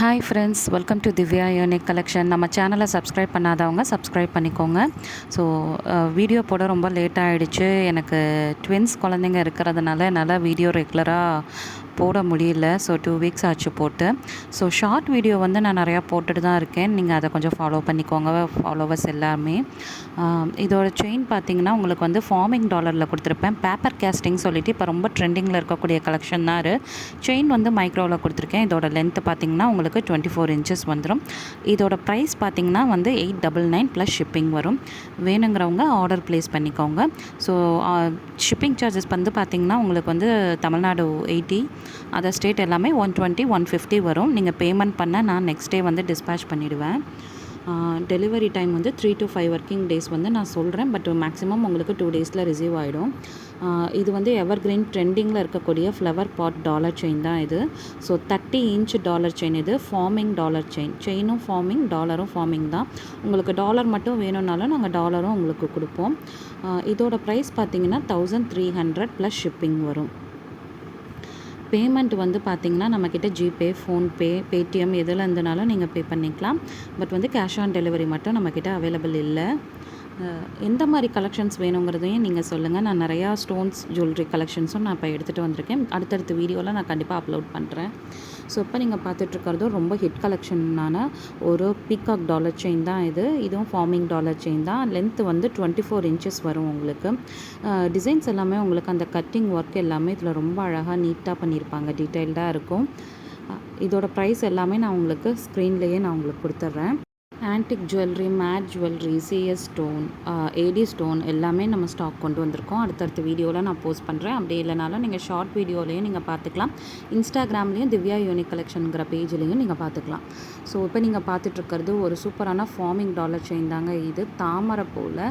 Hi friends, welcome to Divya unique collection. நம்ம சேனலை subscribe பண்ணாதவங்க சப்ஸ்கிரைப் பண்ணிக்கோங்க. ஸோ வீடியோ போட ரொம்ப லேட் ஆகிடுச்சு. எனக்கு ட்வின்ஸ் குழந்தைங்க இருக்கிறதுனால என்னால் வீடியோ ரெகுலராக போட முடியல. ஸோ 2 வீக்ஸ் ஆச்சு போட்டு. ஸோ ஷார்ட் வீடியோ வந்து நான் நிறையா போட்டுட்டு தான் இருக்கேன். நீங்கள் அதை கொஞ்சம் ஃபாலோ பண்ணிக்கோங்க, ஃபாலோவர்ஸ் எல்லாமே. இதோட செயின் பார்த்திங்கன்னா உங்களுக்கு வந்து ஃபார்மிங் டாலரில் கொடுத்துருப்பேன். பேப்பர் கேஸ்டிங் சொல்லிவிட்டு இப்போ ரொம்ப ட்ரெண்டிங்கில் இருக்கக்கூடிய கலெக்ஷன் தான் இது. செயின் வந்து மைக்ரோவில் கொடுத்துருக்கேன். இதோட லென்த்து பார்த்திங்கன்னா உங்களுக்கு 24 இன்ச்சஸ் வந்துடும். இதோட ப்ரைஸ் பார்த்திங்கன்னா வந்து 899 ப்ளஸ் ஷிப்பிங் வரும். வேணுங்கிறவங்க ஆர்டர் ப்ளேஸ் பண்ணிக்கோங்க. ஸோ ஷிப்பிங் சார்ஜஸ் வந்து பார்த்திங்கன்னா உங்களுக்கு வந்து தமிழ்நாடு 80, அதர் ஸ்டேட் எல்லாமே 120, 150 வரும். நீங்கள் பேமெண்ட் பண்ண நான் நெக்ஸ்ட் டே வந்து டிஸ்பேச் பண்ணிவிடுவேன். டெலிவரி டைம் வந்து 3 to 5 ஒர்க்கிங் டேஸ் வந்து நான் சொல்கிறேன். பட் மேக்ஸிமம் உங்களுக்கு 2 டேஸில் ரிசீவ் ஆகிடும். இது வந்து எவர் கிரீன் ட்ரெண்டிங்கில் இருக்கக்கூடிய ஃப்ளவர் பாட் டாலர் செயின் தான் இது. So 30 inch dollar chain. இது ஃபார்மிங் டாலர் செயின். செயினும் ஃபார்மிங், டாலரும் ஃபார்மிங் தான். உங்களுக்கு டாலர் மட்டும் வேணும்னாலும் நாங்கள் டாலரும் உங்களுக்கு கொடுப்போம். இதோட ப்ரைஸ் பார்த்திங்கன்னா 1300 ப்ளஸ் ஷிப்பிங் வரும். பேமெண்ட் வந்து பார்த்திங்கன்னா நம்மக்கிட்ட ஜிபே, ஃபோன்பே, பேடிஎம் எதில் இருந்தனாலும் நீங்கள் பே பண்ணிக்கலாம். பட் வந்து கேஷ் ஆன் டெலிவரி மட்டும் நம்மக்கிட்ட அவைலபிள் இல்லை. எந்த மாதிரி கலெக்ஷன்ஸ் வேணுங்கிறதையும் நீங்கள் சொல்லுங்கள். நான் நிறையா ஸ்டோன்ஸ் ஜுவல்லரி கலெக்ஷன்ஸும் நான் இப்போ எடுத்துகிட்டு வந்திருக்கேன். அடுத்தடுத்த வீடியோவில் நான் கண்டிப்பாக அப்லோட் பண்ணுறேன். ஸோ இப்போ நீங்கள் பார்த்துட்ருக்கிறதும் ரொம்ப ஹிட் கலெக்ஷனான ஒரு பீகாக் டாலர் செயின் தான் இது. இதுவும் ஃபார்மிங் டாலர் செயின் தான். லென்த்து வந்து 24 இன்ச்சஸ் வரும் உங்களுக்கு. டிசைன்ஸ் எல்லாமே உங்களுக்கு அந்த கட்டிங் ஒர்க் எல்லாமே இதில் ரொம்ப அழகாக நீட்டாக பண்ணியிருப்பாங்க. டீட்டெயில்டாக இருக்கும். இதோட ப்ரைஸ் எல்லாமே நான் உங்களுக்கு ஸ்க்ரீன்லேயே நான் உங்களுக்கு கொடுத்துட்றேன். Antique jewellery, matte jewellery, CS stone, AD stone எல்லாமே நம்ம ஸ்டாக் கொண்டு வந்திருக்கோம். அடுத்தடுத்த வீடியோவில் நான் போஸ்ட் பண்ணுறேன். அப்படி இல்லைனாலும் நீங்கள் ஷார்ட் வீடியோலையும் நீங்கள் பார்த்துக்கலாம். இன்ஸ்டாகிராம்லேயும் திவ்யா யூனிக் கலெக்ஷனுங்கிற பேஜ்லேயும் நீங்கள் பார்த்துக்கலாம். ஸோ இப்போ நீங்கள் பார்த்துட்ருக்கிறது ஒரு சூப்பரான ஃபார்மிங் டாலர் செயின் தாங்க. இது தாமரை போல்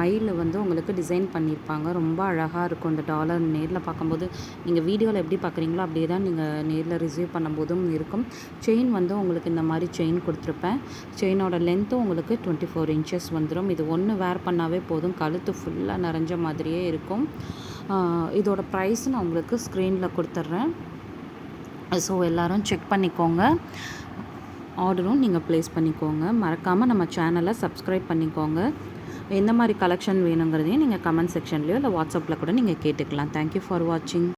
மயில் வந்து உங்களுக்கு டிசைன் பண்ணியிருப்பாங்க. ரொம்ப அழகாக இருக்கும் இந்த டாலர். நேரில் பார்க்கும்போது நீங்கள் வீடியோவில் எப்படி பார்க்குறீங்களோ அப்படியே தான் நீங்கள் நேரில் ரிசீவ் பண்ணும்போதும் இருக்கும். செயின் வந்து உங்களுக்கு இந்த மாதிரி செயின் கொடுத்துருப்பேன். செயினோட லென்த்தும் உங்களுக்கு 24 இன்ச்சஸ் வந்துடும். இது ஒன்று வேர் பண்ணாவே போதும், கழுத்து ஃபுல்லாக நிறைஞ்ச மாதிரியே இருக்கும். இதோட ப்ரைஸ் நான் உங்களுக்கு ஸ்க்ரீனில் கொடுத்துட்றேன். ஸோ எல்லோரும் செக் பண்ணிக்கோங்க. ஆர்டரும் நீங்கள் ப்ளேஸ் பண்ணிக்கோங்க. மறக்காமல் நம்ம சேனலை சப்ஸ்கிரைப் பண்ணிக்கோங்க. எந்த மாதிரி கலெக்ஷன் வேணுங்கிறதையும் நீங்கள் கமெண்ட் செக்ஷன்லேயோ இல்லை வாட்ஸ்அப்பில் கூட நீங்கள் கேட்டுக்கலாம். தேங்க்யூ ஃபார் வாட்சிங்.